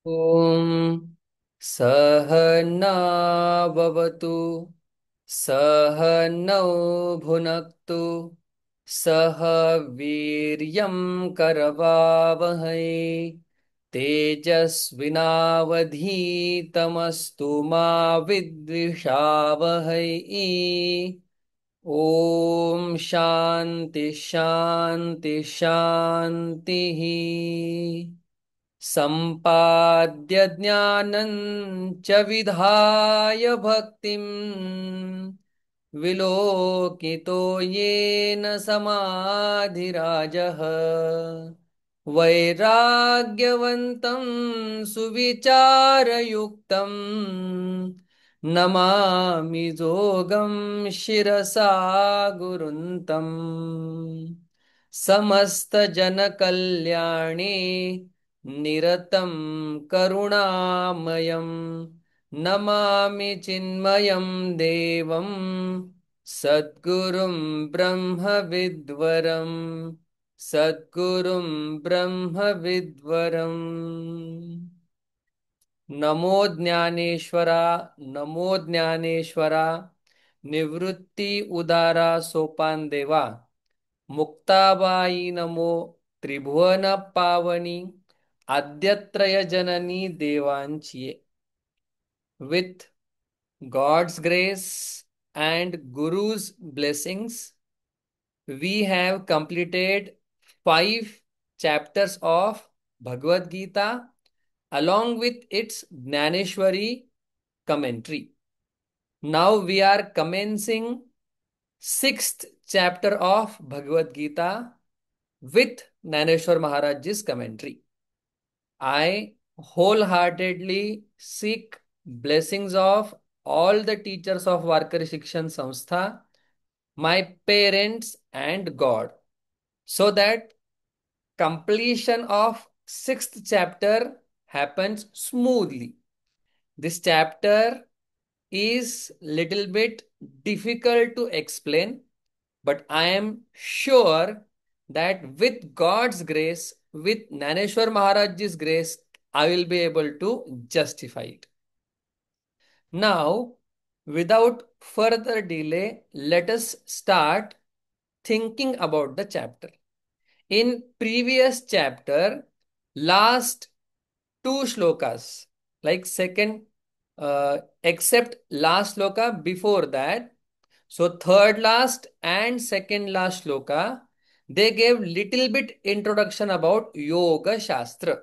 ॐ सहनाववतु सहनौ भुनक्तु सह वीर्यं करवावहै तेजस्विनावधीतमस्तु मा विद्विषावहै। ॐ शान्ति शान्ति शान्तिः। सम्पाद्य ज्ञानं च विधाय भक्तिं विलोकितो येन समाधिराजः वैराग्यवन्तं सुविचारयुक्तं नमामि जोगं शिरसा गुरुन्तम् समस्तजनकल्याणे निरतं करुणामयं नमामि चिन्मयं देवं सद्गुरुं ब्रह्मविद्वरं सद्गुरुं ब्रह्मविद्वरम्। नमो ज्ञानेश्वरा, नमो ज्ञानेश्वरा, निवृत्ति उदारा सोपान देवा, मुक्ताबाई नमो, त्रिभुवन पावनी, आद्यत्रय जननी देवांचिये. With God's grace and Guru's blessings, we have completed 5 chapters of Bhagavad Gita along with its Jnaneshwari commentary. Now we are commencing 6th chapter of Bhagavad Gita with Jnaneshwar Maharaj's commentary. I wholeheartedly seek blessings of all the teachers of Varkari Shikshan Samstha, my parents and God, so that completion of 6th chapter happens smoothly. This chapter is little bit difficult to explain, but I am sure that with God's grace, with Naneshwar Maharaj's grace, I will be able to justify it. Now, without further delay, let us start thinking about the chapter. In previous chapter, last two shlokas, like second, except last shloka before that, so third last and second last shloka, they gave little bit introduction about Yoga Shastra.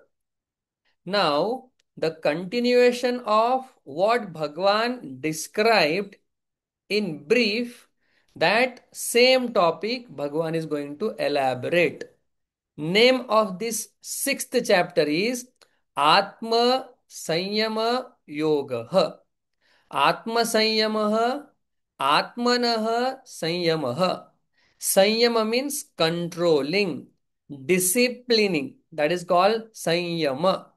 Now, the continuation of what Bhagwan described in brief, that same topic Bhagwan is going to elaborate. Name of this 6th chapter is Atma Sanyama Yoga. Atma Sanyama, Atmanah Sanyama. Sanyama means controlling, disciplining. That is called Sanyama.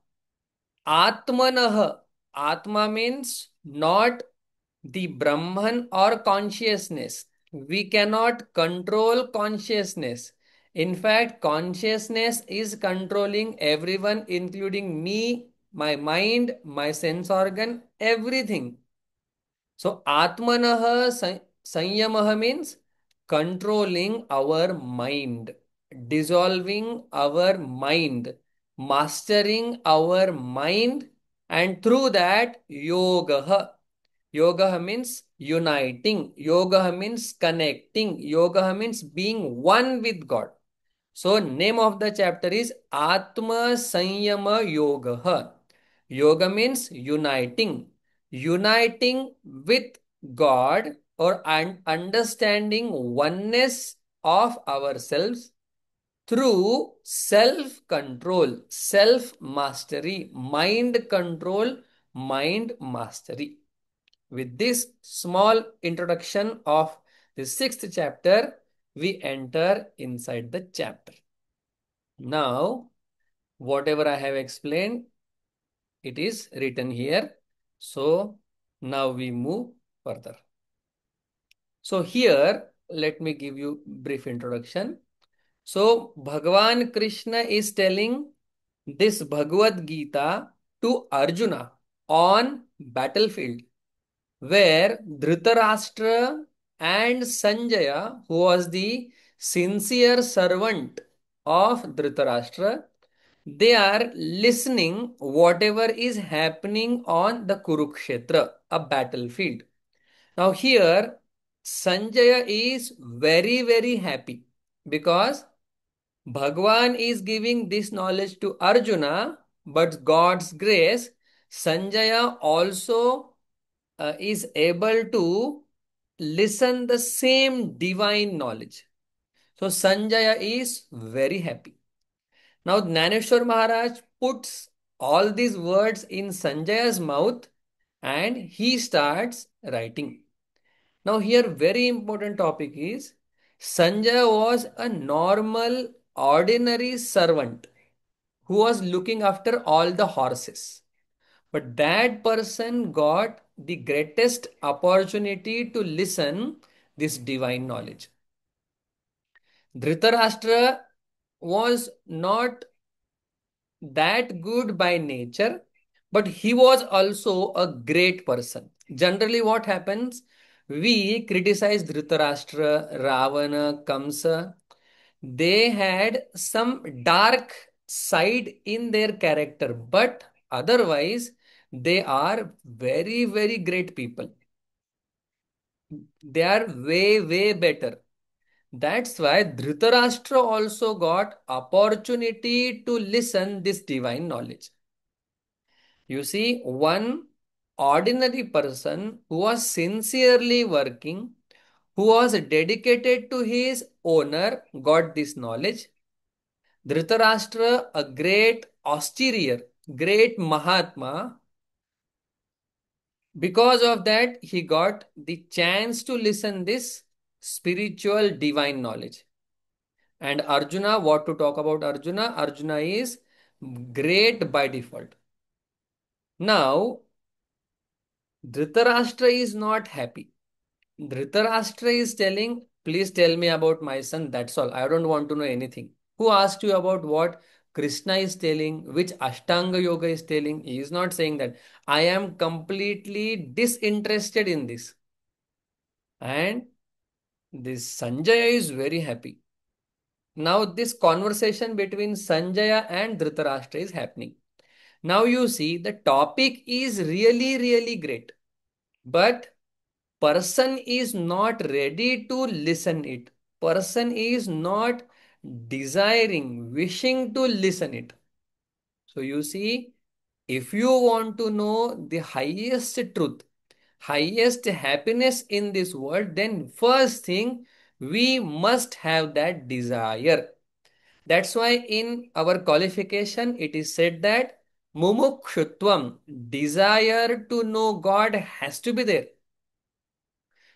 Atmanah. Atma means not the Brahman or consciousness. We cannot control consciousness. In fact, consciousness is controlling everyone, including me, my mind, my sense organ, everything. So, Atmanah Sanyamah means controlling our mind, dissolving our mind, mastering our mind, and through that, Yoga. Yoga means uniting, Yoga means connecting, Yoga means being one with God. So, name of the chapter is Atma Sanyama Yoga. Yoga means uniting, uniting with God or understanding oneness of ourselves through self control, self mastery, mind control, mind mastery. With this small introduction of the 6th chapter, we enter inside the chapter. Now, whatever I have explained, it is written here. So, now we move further. So, here, let me give you brief introduction. So, Bhagavan Krishna is telling this Bhagavad Gita to Arjuna on battlefield where Dhritarashtra and Sanjaya, who was the sincere servant of Dhritarashtra, they are listening whatever is happening on the Kurukshetra, a battlefield. Now here Sanjaya is very very happy because Bhagwan is giving this knowledge to Arjuna, but God's grace, Sanjaya also is able to listen the same divine knowledge. So Sanjaya is very happy. Now Gnaneshwar Maharaj puts all these words in Sanjaya's mouth and he starts writing. Now here very important topic is Sanjaya was a normal ordinary servant who was looking after all the horses. But that person got the greatest opportunity to listen this divine knowledge. Dhritarashtra was not that good by nature, but he was also a great person. Generally, what happens? We criticize Dhritarashtra, Ravana, Kamsa. They had some dark side in their character, but otherwise, they are very, very great people. They are way, way better. That's why Dhritarashtra also got opportunity to listen this divine knowledge. You see, one ordinary person who was sincerely working, who was dedicated to his owner, got this knowledge. Dhritarashtra, a great austere, great Mahatma, because of that, he got the chance to listen this spiritual divine knowledge. And Arjuna, what to talk about Arjuna? Arjuna is great by default. Now, Dhritarashtra is not happy. Dhritarashtra is telling, please tell me about my son. That's all. I don't want to know anything. Who asked you about what Krishna is telling, which Ashtanga Yoga is telling? He is not saying that. I am completely disinterested in this. And this Sanjaya is very happy. Now, this conversation between Sanjaya and Dhritarashtra is happening. Now, you see, the topic is really, really great. But person is not ready to listen it. Person is not desiring, wishing to listen it. So, you see, if you want to know the highest truth, highest happiness in this world, then first thing, we must have that desire. That's why in our qualification it is said that mumukshutvam, desire to know God has to be there.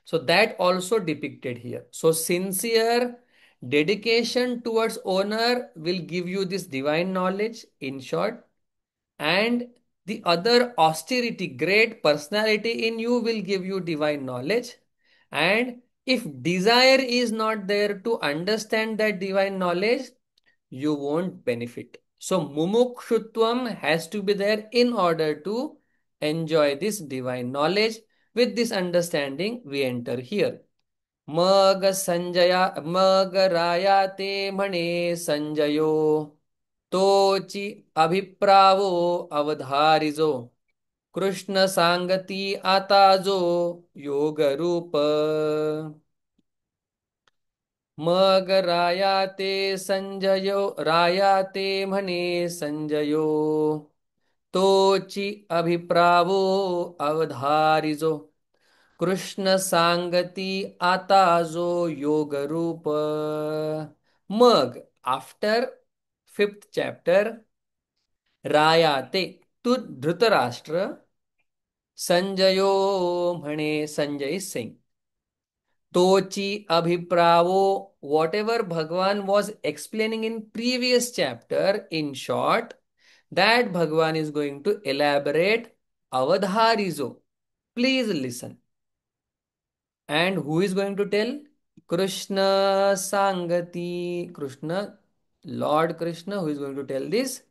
So that also depicted here. So sincere dedication towards honor will give you this divine knowledge in short, and the other austerity, great personality in you will give you divine knowledge. And if desire is not there to understand that divine knowledge, you won't benefit. So mumukshutvam has to be there in order to enjoy this divine knowledge. With this understanding, we enter here. मग संजया मग राया ते म्हणे संजयो तोची अभिप्रावो अवधारिजो कृष्ण सांगती आता जो योग रूप मग राया ते संजयो राया ते म्हणे संजयो तोची अभिप्रावो अवधारिजो कृष्ण सांगती आता जो योग रूप मग आफ्टर फिफ्थ चैप्टर रायाते to धृतराष्ट्र संजयो म्हणे Sanjay Singh Tochi Abhipravo, whatever Bhagwan was explaining in previous chapter, in short, that Bhagwan is going to elaborate Avadharizo. Please listen. And who is going to tell? Krishna Sangati. Krishna, Lord Krishna, who is going to tell this?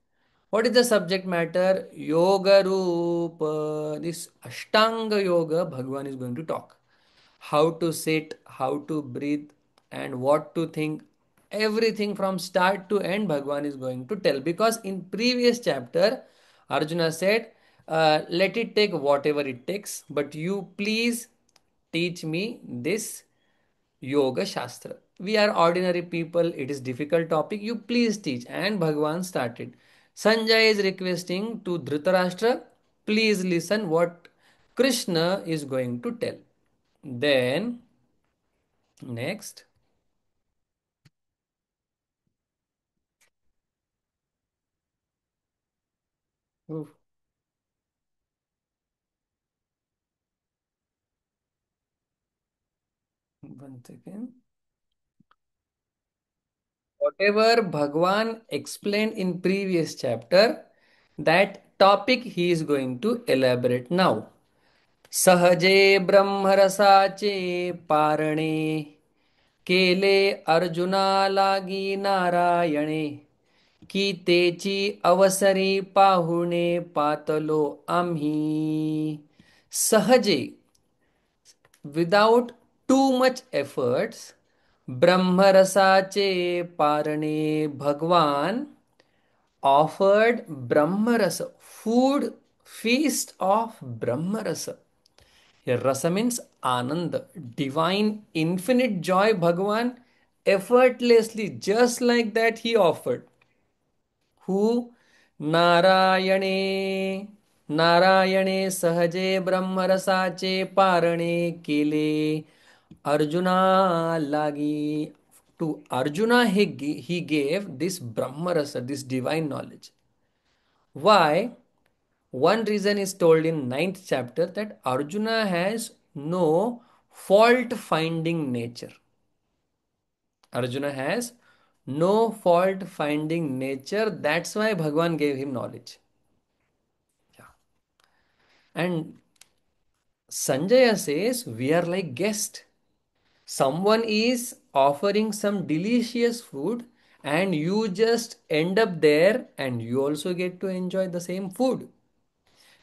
What is the subject matter? Yoga Rupa. This Ashtanga Yoga, Bhagwan is going to talk. How to sit, how to breathe, and what to think. Everything from start to end, Bhagwan is going to tell. Because in previous chapter, Arjuna said, let it take whatever it takes, but you please teach me this Yoga Shastra. We are ordinary people, it is difficult topic, you please teach. And Bhagwan started. Sanjay is requesting to Dhritarashtra, please listen what Krishna is going to tell. Then, next. Oof, one second. Whatever Bhagwan explained in previous chapter, that topic he is going to elaborate now. सहजे ब्रह्मरसाचे पारणे केले अर्जुना लागी नारायणे की तेची अवसरी पाहुणे पातलो आम्ही सहजे without too much efforts ब्रह्मरसाचे पारणे भगवान offered brahmarasa food feast of brahmarasa. Here, rasa means ananda, divine, infinite joy. Bhagavan effortlessly, just like that, he offered. Who? Narayane. Narayane sahaje brahmarasache parane kile. Arjuna lagi. To Arjuna, he gave this brahmarasa, this divine knowledge. Why? One reason is told in ninth chapter that Arjuna has no fault finding nature. Arjuna has no fault finding nature. That's why Bhagwan gave him knowledge. Yeah. And Sanjaya says, we are like guest. Someone is offering some delicious food and you just end up there and you also get to enjoy the same food.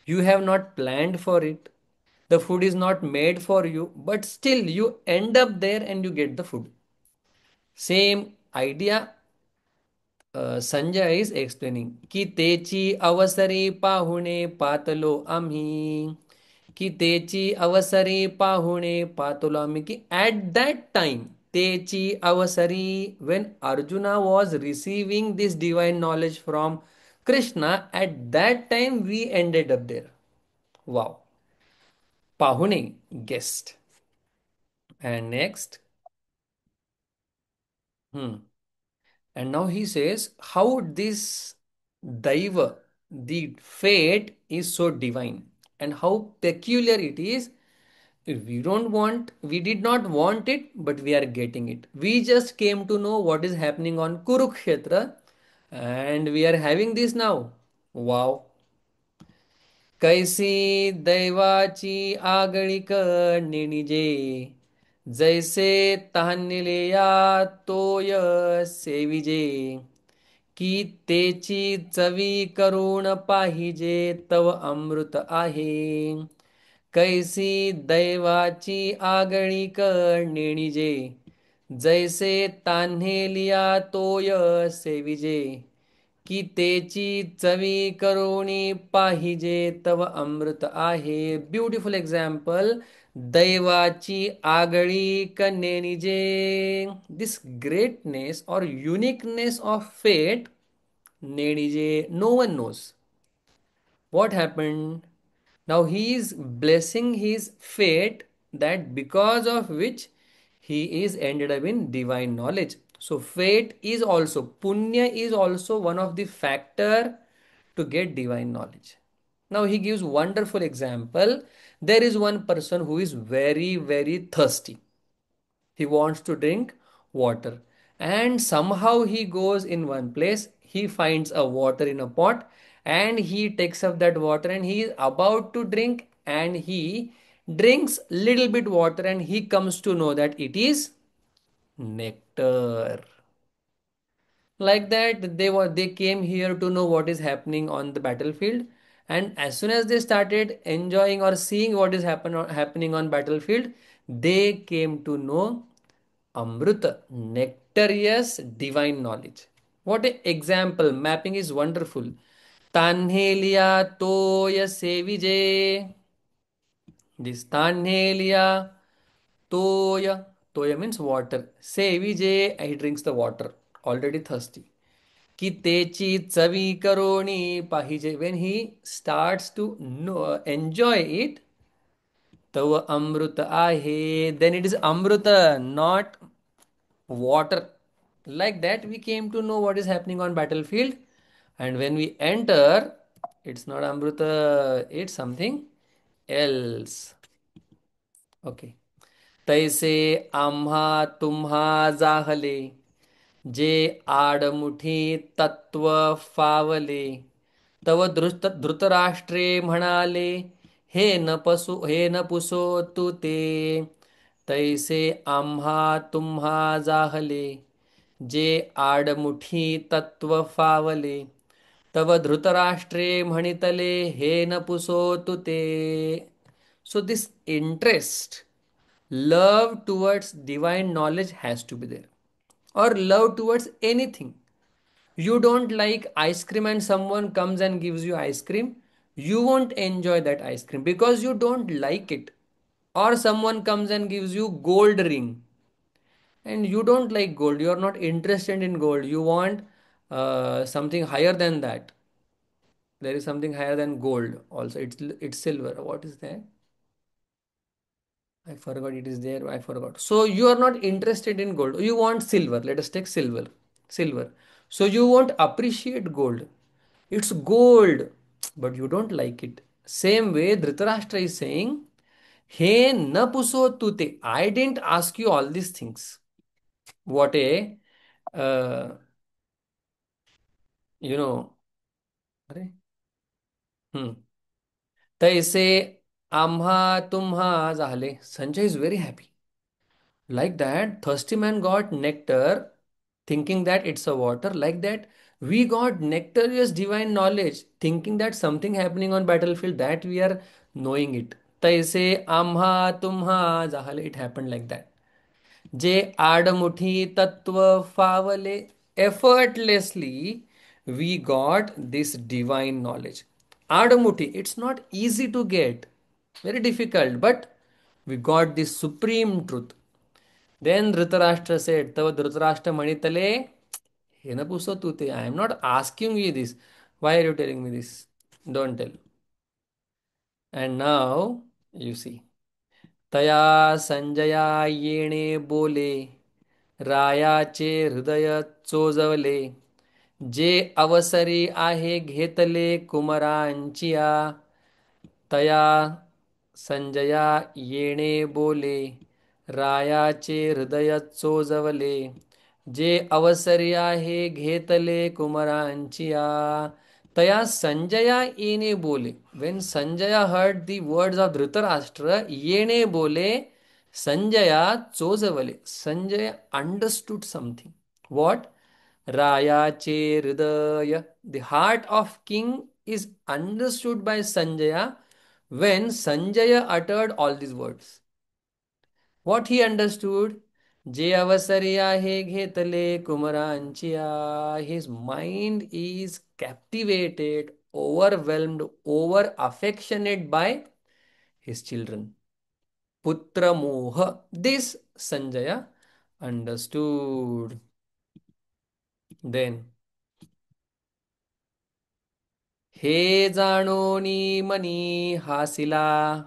You have not planned for it. The food is not made for you, but still you end up there and you get the food. Same idea Sanjay is explaining. की तेची अवसरी पाहुणे पातलो आम्ही की तेची अवसरी पाहुणे पातलो आम्ही की at that time Techi Avsari when Arjuna was receiving this divine knowledge from Krishna at that time we ended up there. Wow. Pahune, guest. And next. Hmm. And now he says how this Daiva, the fate, is so divine and how peculiar it is. We did not want it, but we are getting it. We just came to know what is happening on Kurukshetra and we are having this now. Wow. कैसी दैवाची आगळिक निणिजे जैसे तहानिलेया तोय सेविजे की तेची चवी करून पाहिजे तव अमृत आहे कैसी दैवाची आगळिक नेणिजे जैसे तान्हेलिया तोय सेविजे की तेची चवी करुणी पाहिजे तव अमृत आहे ब्युटिफुल एक्झाम्पल दैवाची आगळी कनेनिजे this greatness or uniqueness of fate नेनिजे no one knows what happened now he is blessing his fate that because of which he is ended up in divine knowledge so fate is also punya is also one of the factor to get divine knowledge now he gives wonderful example there is one person who is very thirsty he wants to drink water. And somehow he goes in one place, he finds a water in a pot, and he takes up that water and he is about to drink and he drinks little bit water and he comes to know that it is nectar. Like that, they came here to know what is happening on the battlefield, and as soon as they started enjoying or seeing what is happening on battlefield, they came to know Amrita, nectareous divine knowledge. What an example! Mapping is wonderful. Tanhelia toya sevije. This Tanhelia toya. Toya means water. Sevije, he drinks the water. Already thirsty. की त्याची चवी करोणी पाहिजे. When he starts to know, enjoy it, तव अमृत आहे. Then it is amruta, not water. Like that, we came to know what is happening on battlefield, and when we enter, it's not amruta, it's something else. Okay. तैसे आम्हा तुम्हा जाहले, जे आडमुठी तत्व फावले, तव धृतराष्ट्रे म्हणाले, हे न पुसो तू ते. तैसे आम्हा तुम्हा जाहले, जे आडमुठी तत्व फावले, तव धृतराष्ट्रे म्हणितले, हे न पुसो तू ते. So this interest, love towards divine knowledge has to be there, or love towards anything. You don't like ice cream and someone comes and gives you ice cream, you won't enjoy that ice cream because you don't like it. Or someone comes and gives you gold ring and you don't like gold, you are not interested in gold, you want something higher than that. There is something higher than gold also, it's silver. What is that? I forgot, it is there. I forgot. So you are not interested in gold. You want silver. Let us take silver. Silver. So you won't appreciate gold. It's gold, but you don't like it. Same way, Dhritarashtra is saying, He na puso tute. I didn't ask you all these things. What a, uh, you know, अरे, hmm. तैसे आम्हा तुम्हा झाले. Sanjay is very happy. Like that, thirsty man got nectar, thinking that it's a water. Like that, we got nectarious divine knowledge, thinking that something happening on battlefield that we are knowing it. Taise amha tumha jahale. It happened like that. Je aadamuthi tattva favale. Effortlessly, we got this divine knowledge. Aadamuthi, it's not easy to get, very difficult, but we got this supreme truth. Then Dhritarashtra said, Tava Dhritarashtra Manitale, Henapuso Tute, I am not asking you this. Why are you telling me this? Don't tell. And now, you see. तया संजया येणे बोले, रायाचे हृदय चोजवले, जे अवसरी आहे घेतले कुमरांचिया. तया संजया येणे बोले, रायाचे हृदय चोजवले, जे अवसरी आहे घेतले कुमरांचिया. तया संजया येणे बोले. When Sanjaya heard the words of Dhritarashtra, येणे बोले, Sanjaya चोजवले. Sanjaya understood something. What? Rayache Hridaya. The heart of king is understood by Sanjaya when Sanjaya uttered all these words. What he understood? जे अवसरी आहे घेतले कुमरांचिया. His mind is captivated, overwhelmed, over affectionate by his children. Putra moha. This Sanjaya understood. Then हे जाणोनी मनी हासिला,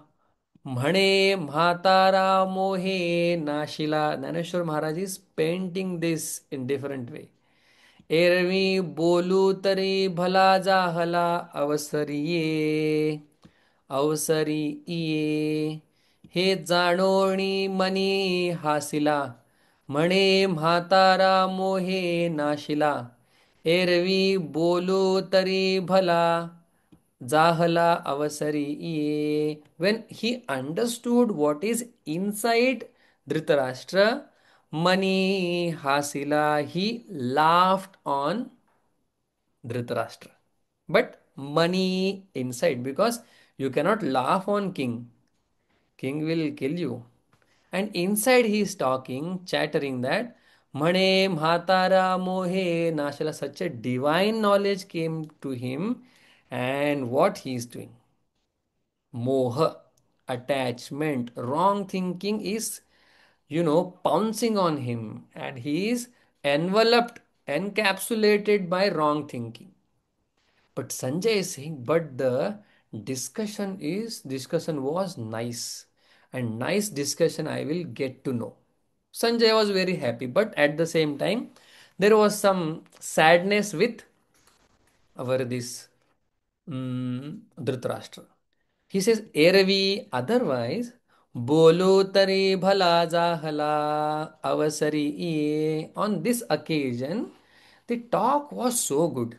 म्हणे म्हातारा मोहे नाशिला. ज्ञानेश्वर महाराज is painting this in different way. एरवी बोलू तरी भला जाहला, अवसरी ये, अवसरी ये. हे जाणोनी मनी हासिला, म्हणे म्हातारा मोहे नाशिला. एरवी बोलू तरी भला, जाहला अवसरी ये. When he understood what is inside Dhritarashtra, Mani Hasila, he laughed on Dhritarashtra. But money inside, because you cannot laugh on king. King will kill you. And inside he is talking, chattering that Mane Mhatara Mohe Nashala, such a divine knowledge came to him. And what he is doing? Moha, attachment, wrong thinking is, pouncing on him. And he is enveloped, encapsulated by wrong thinking. But Sanjay is saying, but the discussion was nice. And nice discussion I will get to know. Sanjay was very happy, but at the same time, there was some sadness with our this Dhritarashtra. He says, Eravi, otherwise, Bolo tare bhala jahala avasari iye. On this occasion, the talk was so good.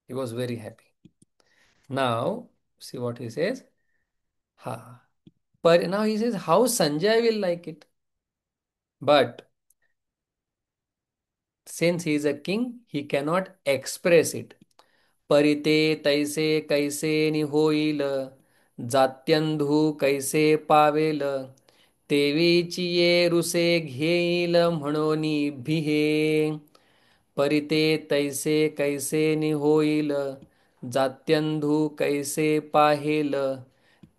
He was very happy. Now, see what he says. Ha. But now he says how Sanjay will like it. But since he is a king, he cannot express it. परिते तैसे कैसे नि होईल जात्यंधू कैसे Pavel तेवीची ये रुसे घेईल म्हणोनी भिहे परिते तैसे कैसे नि होईल जात्यंधू कैसे पाहेल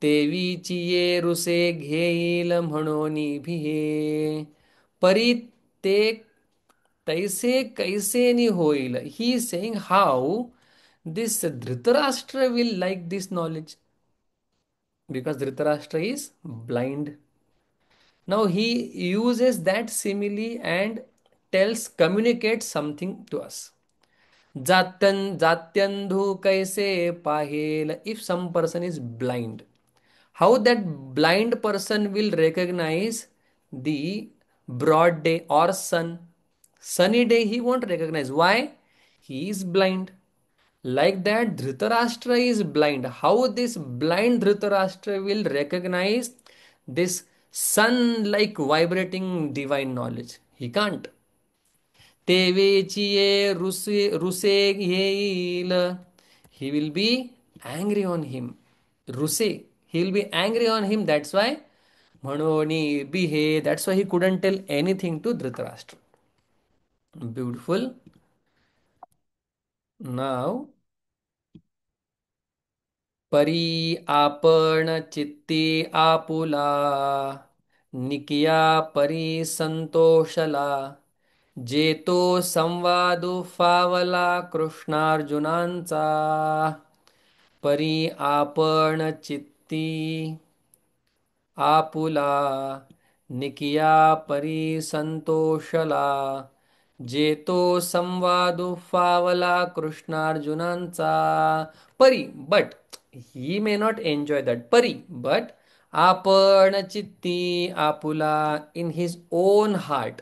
तेवीची ये रुसे घेईल म्हणोनी भिहे परी ते तैसे कैसे नि होईल. He is saying how this Dhritarashtra will like this knowledge, because Dhritarashtra is blind. Now he uses that simile and communicates something to us. Jatyandhu kaise pahel. If some person is blind, how that blind person will recognize the broad day or sunny day? He won't recognize. Why? He is blind. Like that, Dhritarashtra is blind. How this blind Dhritarashtra will recognize this sun like vibrating divine knowledge? He can't. Tevechiye ruse yeil. He will be angry on him. Ruse. He will be angry on him. That's why Manoni bihe. That's why he couldn't tell anything to Dhritarashtra. Beautiful. Now परी आपण चित्ती आपुला निकिया परी संतोषला जेतो संवादु फावला कृष्णार्जुनांचा परी आपण चित्ती आपुला निकिया परी संतोषला जेतो संवादु फावला कृष्णार्जुनांचा परी but he may not enjoy that pari but आपण चित्ती आपुला in his own heart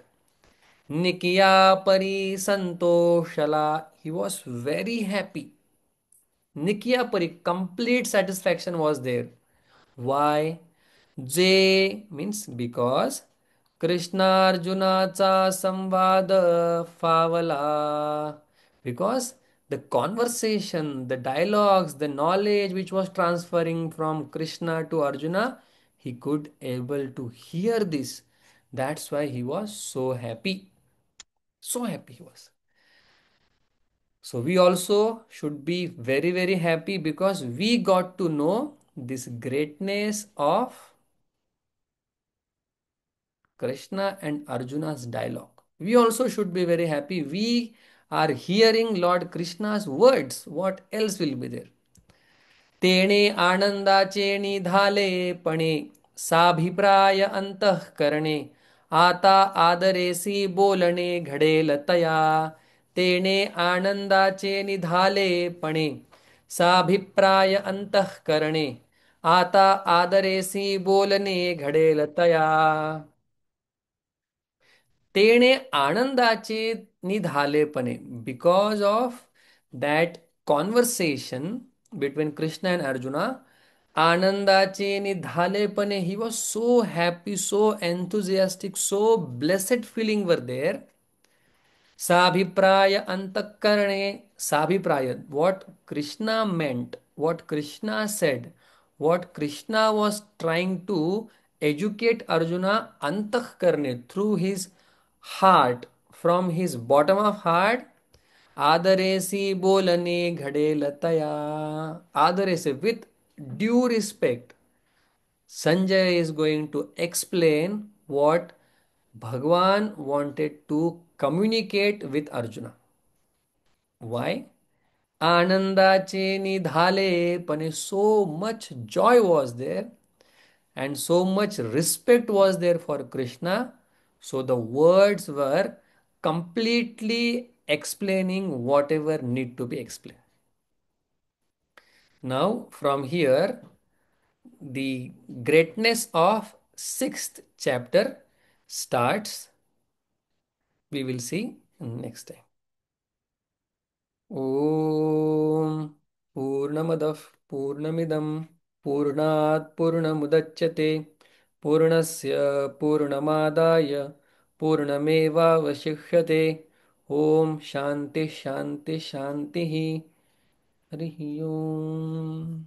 Nikiya परी संतोषला he was very happy. Nikiya pari complete satisfaction was there. Why? J means because Krishna Arjunaचा संवाद फावला, because the conversation, the dialogues, the knowledge which was transferring from Krishna to Arjuna, he could able to hear this. That's why he was so happy. So happy he was. So we also should be very, very happy because we got to know this greatness of Krishna and Arjuna's dialogue. We also should be very happy. We are hearing Lord Krishna's words. What else will be there? तेणे आनंदाचे निधालेपणे साभिप्राय अंतःकरणे आता आदरेसी बोलणे घडेल तया तेणे आनंदाचे निधालेपणे साभिप्राय अंतःकरणे आता आदरेसी बोलणे घडेल तया तेणे आनंदाचे निधालेपणे because of that conversation between Krishna and Arjuna आनंदाचे निधालेपणे. He was so happy, so enthusiastic, so blessed feeling were there. Sabhipraya antakarane. Sabhipraya. What Krishna meant, what Krishna said, what Krishna was trying to educate Arjuna antakarane through his heart, from his bottom of heart. आदरेसी बोलने घड़े लतया. आदरेसे, with due respect, Sanjay is going to explain what Bhagwan wanted to communicate with Arjuna. Why? Anandache nidhale pane. So much joy was there and so much respect was there for Krishna. So the words were completely explaining whatever need to be explained. Now, from here, the greatness of sixth chapter starts. We will see next time. Om Purnamadah Purnamidam Purnat Purnamudachyate Purnasya Purnamadaya Purnameva Vashishyate. Om Shanti Shanti Shanti. Harihi Om.